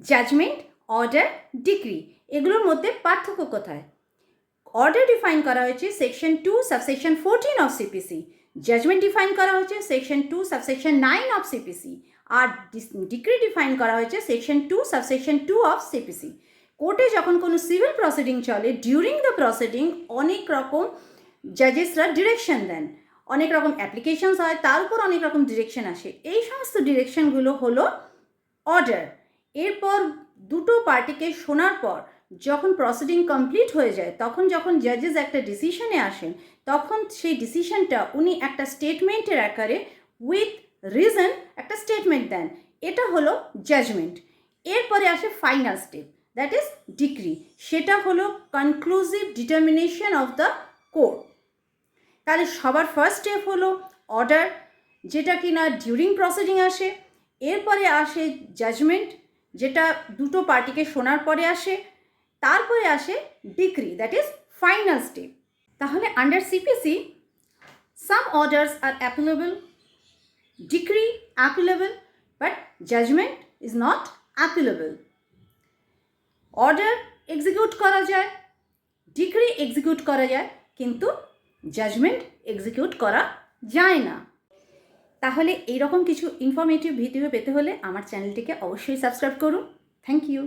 Judgement, order, decree, এগুলোর মধ্যে পার্থক্য কোথায়? অর্ডার ডিফাইন করা হয়েছে section 2 subsection 14 of CPC, judgment define করা হয়েছে সেকশন 2 সাবসেকশন 9 অফ সিপিসি, আর ডিক্রি ডিফাইন করা হয়েছে সেকশন 2 সাবসেকশন 2 অফ সিপিসি। কোর্টে যখন কোনো সিভিল প্রসিডিং চলে, ডিউরিং দ্য প্রসিডিং অনেক রকম জাজেসরা ডিরেকশন দেন, অনেক রকম অ্যাপ্লিকেশনস হয়, তার উপর অনেক রকম ডিরেকশন আসে। এই সমস্ত ডিরেকশনগুলো হলো অর্ডার। এরপর দুটো পার্টিকে শোনার পর যখন প্রসিডিং কমপ্লিট হয়ে যায়, তখন যখন জাজেস একটা ডিসিশনে আসেন, তখন সেই ডিসিশনটা উনি একটা স্টেটমেন্টের আকারে উইথ রিজন একটা স্টেটমেন্ট দেন, এটা হলো জাজমেন্ট। এরপরে আসে final step, that is decree, সেটা হলো conclusive determination of the court. তাহলে সবার ফার্স্ট স্টেপ হলো অর্ডার, যেটা কিনা ডিউরিং প্রসিডিং আসে। এরপরে আসে জাজমেন্ট, যেটা দুটো পার্টিকে শোনার পরে আসে। তারপরে আসে decree, that is final step. তাহলে under CPC some orders are appealable, decree appealable, but judgment is not appealable. Order execute করা যায়, ডিক্রি এক্সিকিউট করা যায়, কিন্তু জাজমেন্ট এক্সিকিউট করা যায় না। তাহলে এইরকম কিছু ইনফরমেটিভ ভিডিও পেতে হলে আমার চ্যানেলটিকে অবশ্যই সাবস্ক্রাইব করুন। Thank you.